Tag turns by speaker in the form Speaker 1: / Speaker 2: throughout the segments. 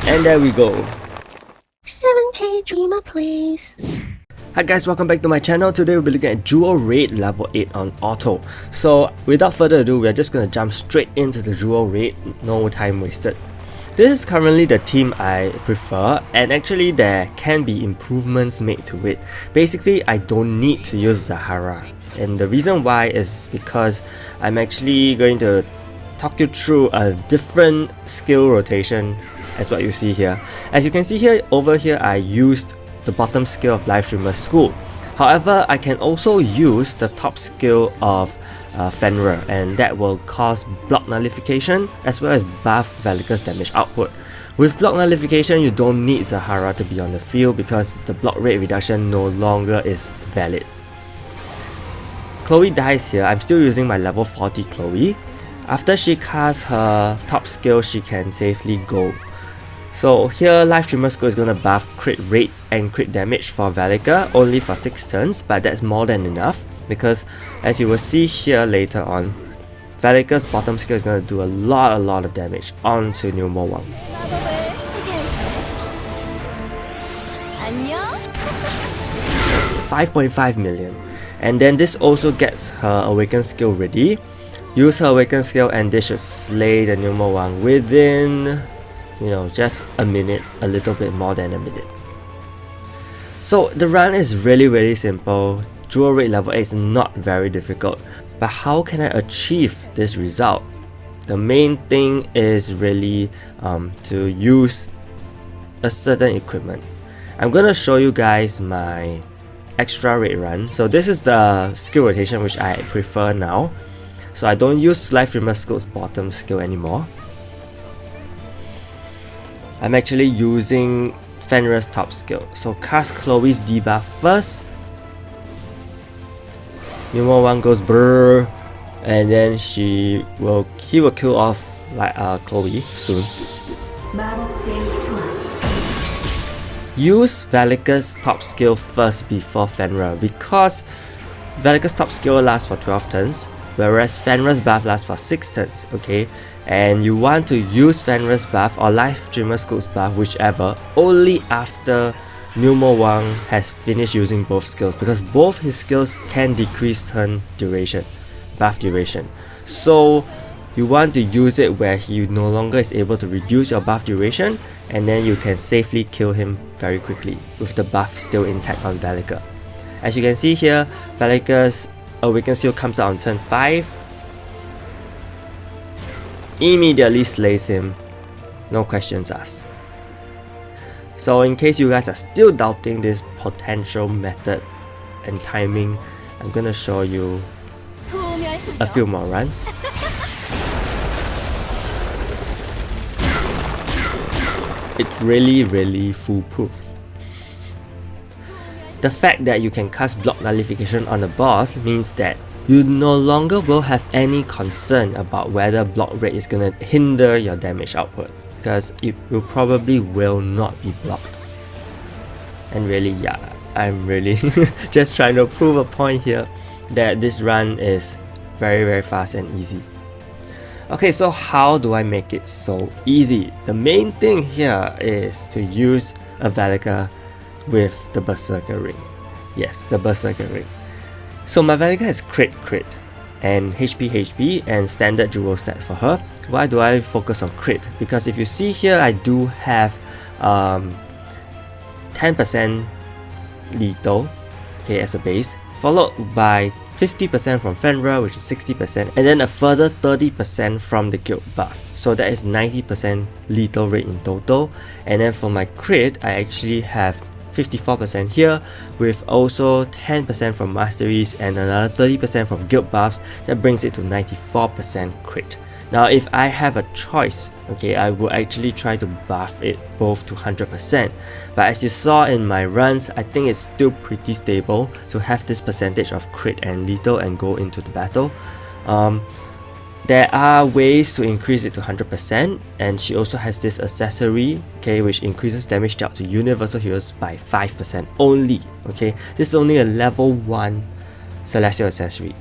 Speaker 1: And there we go.
Speaker 2: 7k dreamer please.
Speaker 1: Hi guys, welcome back to my channel. Today we'll be looking at dual raid level 8 on auto. So without further ado, we're just gonna jump straight into the dual raid, no time wasted. This is currently the team I prefer, and actually there can be improvements made to it. Basically, I don't need to use Zahara, and the reason why is because I'm actually going to talk you through a different skill rotation as what you see here. As you can see here, over here I used the bottom skill of LS-Skuld. However, I can also use the top skill of Fenrir, and that will cause block nullification as well as buff Berserker's damage output. With block nullification, you don't need Zahara to be on the field because the block rate reduction no longer is valid. Chloe dies here. I'm still using my level 40 Chloe. After she casts her top skill, she can safely go. So here, LS-Skuld is going to buff crit rate and crit damage for Berserker only for 6 turns, but that's more than enough because as you will see here later on, Berserker's bottom skill is going to do a lot of damage onto Niu Mo Wang. 5.5 million. And then this also gets her awakened skill ready. Use her awakened skill and this should slay the Niu Mo Wang within, just a minute, a little bit more than a minute. So the run is really simple. Dual raid level 8 is not very difficult, but how can I achieve this result? The main thing is really to use a certain equipment. I'm gonna show you guys my extra raid run. So this is the skill rotation which I prefer now. So I don't use LS-Skuld's bottom skill anymore. I'm actually using Fenrir's top skill. So cast Chloe's debuff first. Niu Mo Wang goes brrr, and then he will kill off Chloe soon. Use Berserker's top skill first before Fenrir because Berserker's top skill lasts for 12 turns, whereas Fenrir's buff lasts for 6 turns, okay? And you want to use Fenrir's buff or LS-Skuld's buff, whichever, only after Niu Mo Wang has finished using both skills, because both his skills can decrease turn duration, buff duration. So you want to use it where he no longer is able to reduce your buff duration, and then you can safely kill him very quickly with the buff still intact on Berserker. As you can see here, Berserker's awakened skill comes out on turn 5. Immediately slays him, no questions asked. So in case you guys are still doubting this potential method and timing, I'm gonna show you a few more runs. It's really foolproof. The fact that you can cast block nullification on a boss means that you no longer will have any concern about whether block rate is gonna hinder your damage output, because it will probably will not be blocked. And really, yeah, I'm really just trying to prove a point here that this run is very fast and easy. Okay, so how do I make it so easy? The main thing here is to use a Berserker with the Berserker ring. Yes, the Berserker ring. So my Berserker has crit and HP and standard dual sets for her. Why do I focus on crit? Because if you see here, I do have 10% lethal, okay, as a base, followed by 50% from Fenrir, which is 60%, and then a further 30% from the guild buff. So that is 90% lethal rate in total. And then for my crit, I actually have 54% here, with also 10% from masteries and another 30% from guild buffs. That brings it to 94% crit. Now if I have a choice, okay, I will actually try to buff it both to 100%. But as you saw in my runs, I think it's still pretty stable to have this percentage of crit and lethal and go into the battle. There are ways to increase it to 100%, and she also has this accessory, okay, which increases damage dealt to universal heroes by 5% only, okay. This is only a level 1 celestial accessory.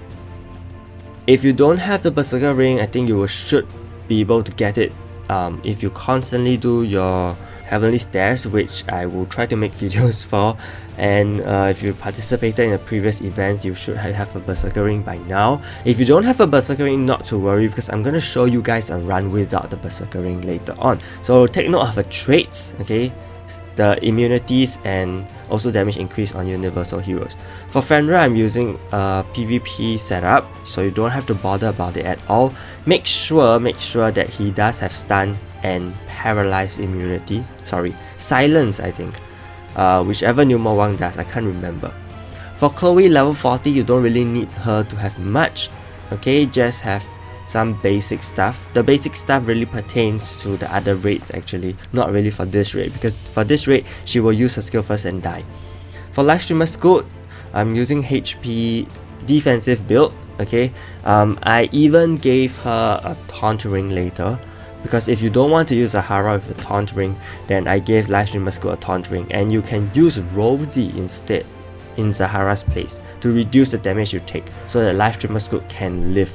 Speaker 1: If you don't have the Berserker ring, I think you should be able to get it if you constantly do your Heavenly Stairs, which I will try to make videos for, and if you participated in the previous events, you should have a Berserker ring by now. If you don't have a Berserker ring, not to worry, because I'm going to show you guys a run without the Berserker ring later on. So take note of the traits, okay, the immunities and also damage increase on universal heroes. For Fenrir, I'm using a PvP setup, so you don't have to bother about it at all. Make sure that he does have stun and paralyze immunity, silence, I think, whichever Niu Mo Wang does, I can't remember. For Chloe, level 40, you don't really need her to have much, okay, just have some basic stuff. The basic stuff really pertains to the other raids actually, not really for this raid, because for this raid she will use her skill first and die. For LS-Skuld, I'm using HP defensive build, okay. I even gave her a taunt ring later, because if you don't want to use Zahara with a taunt ring, then I gave LS-Skuld a taunt ring, and you can use Rosie instead in Zahara's place to reduce the damage you take, so that LS-Skuld can live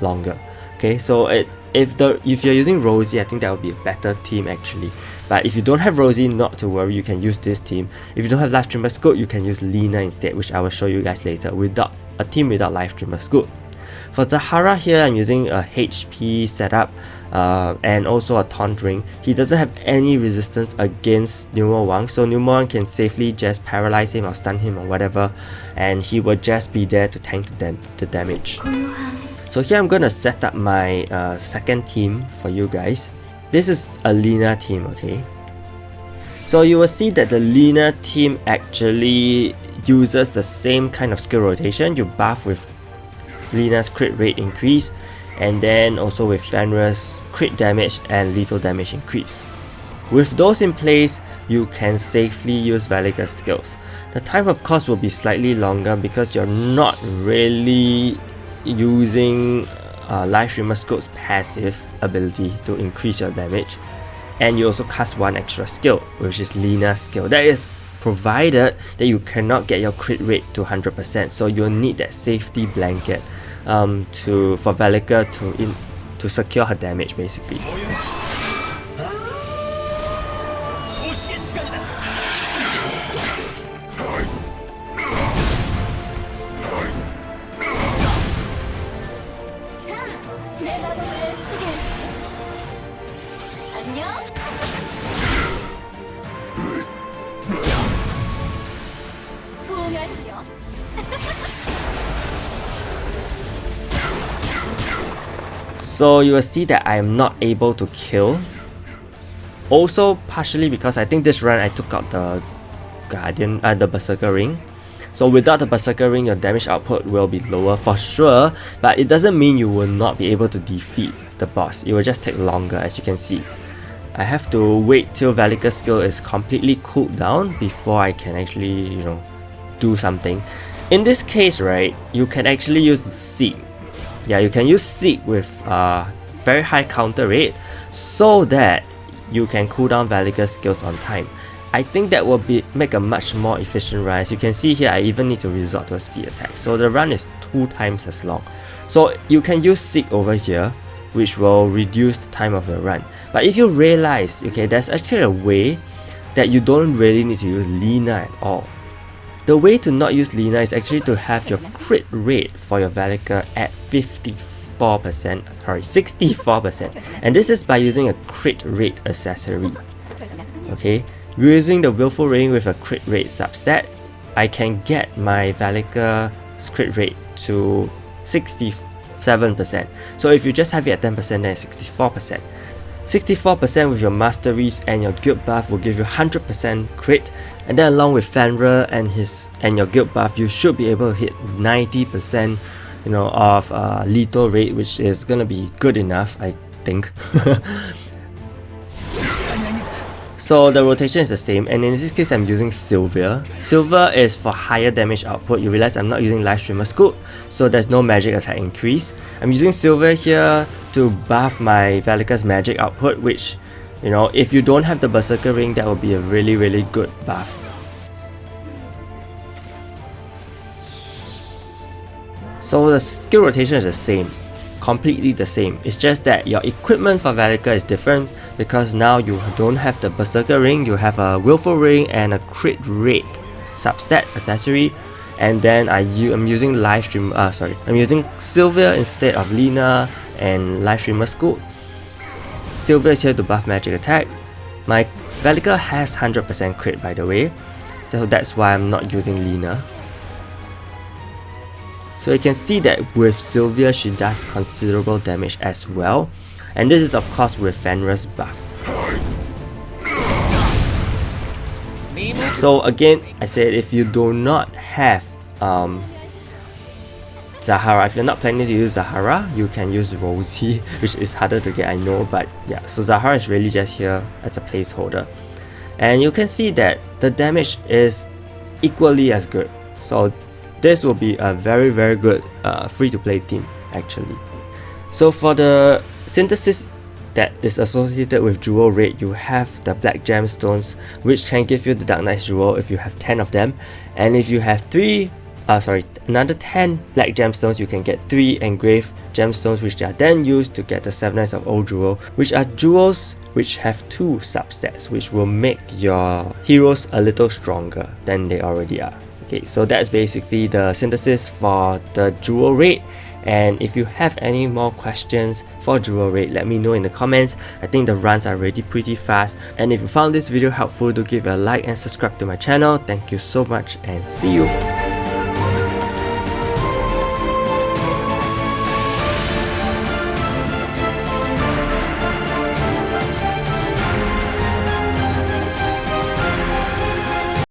Speaker 1: longer. Okay, so if you're using Rosie, I think that would be a better team actually. But if you don't have Rosie, not to worry, you can use this team. If you don't have LS-Skuld, you can use Lina instead, which I will show you guys later, without a team without LS-Skuld. For Zahara here, I'm using a HP setup and also a taunt ring. He doesn't have any resistance against Niu Mo Wang, so Niu Mo Wang can safely just paralyze him or stun him or whatever, and he will just be there to tank the damage. So here I'm gonna set up my second team for you guys. This is a Lina team, okay? So you will see that the Lina team actually uses the same kind of skill rotation. You buff with Lina's crit rate increase, and then also with Fenrir's crit damage and lethal damage increase. With those in place, you can safely use Berserker's skills. The time of course will be slightly longer because you're not really using LS-Skuld's passive ability to increase your damage, and you also cast one extra skill, which is Lina's skill. That is provided that you cannot get your crit rate to 100%, so you'll need that safety blanket for Berserker to secure her damage basically. So you will see that I am not able to kill. Also partially because I think this run I took out the the Berserker ring. So without the Berserker ring, your damage output will be lower for sure, but it doesn't mean you will not be able to defeat the boss. It will just take longer, as you can see. I have to wait till Berserker's skill is completely cooled down before I can actually, do something. In this case, right, you can actually use Seek. Yeah, you can use Seek with very high counter rate so that you can cool down Berserker's skills on time. I think that will make a much more efficient run. As you can see here, I even need to resort to a speed attack, so the run is 2 times as long. So you can use Seek over here, which will reduce the time of your run. But if you realize, okay, there's actually a way that you don't really need to use Lina at all. The way to not use Lina is actually to have your crit rate for your Berserker at 64%, and this is by using a crit rate accessory. Okay, using the Willful Ring with a crit rate substat, I can get my Berserker's crit rate to 67%. So if you just have it at 10%, then it's 64%. 64% with your masteries and your guild buff will give you 100% crit, and then along with Fenrir and your guild buff, you should be able to hit 90% of lethal rate, which is gonna be good enough, I think. So the rotation is the same, and in this case I'm using Silver. Silver is for higher damage output. You realize I'm not using LS-Skuld, so there's no magic attack increase. I'm using Silver here to buff my Berserker's magic output, which, if you don't have the Berserker ring, that will be a really, really good buff. So the skill rotation is the same, completely the same. It's just that your equipment for Berserker is different because now you don't have the Berserker ring, you have a Willful ring and a crit rate substat accessory. And then I'm using I'm using Sylvia instead of Lina and LS-Skuld. Sylvia is here to buff magic attack. My Berserker has 100% crit, by the way, so that's why I'm not using Lina. So you can see that with Sylvia she does considerable damage as well, and this is of course with Fenrir's buff. So again, I said if you do not have Zahara, if you're not planning to use Zahara, you can use Rosie, which is harder to get, I know, but yeah, so Zahara is really just here as a placeholder. And you can see that the damage is equally as good, so this will be a very good free-to-play team actually. So for the Syntheses that is associated with Jewel Raid, you have the Black Gemstones, which can give you the Dark Knight's Jewel if you have 10 of them, and if you have another 10 Black Gemstones, you can get 3 Engraved Gemstones, which are then used to get the 7 Knights of Old Jewel, which are jewels which have 2 substats, which will make your heroes a little stronger than they already are. Okay, so that's basically the Syntheses for the Jewel Raid. And if you have any more questions for Jewel Raid, let me know in the comments. I think the runs are already pretty fast. And if you found this video helpful, do give it a like and subscribe to my channel. Thank you so much and see you!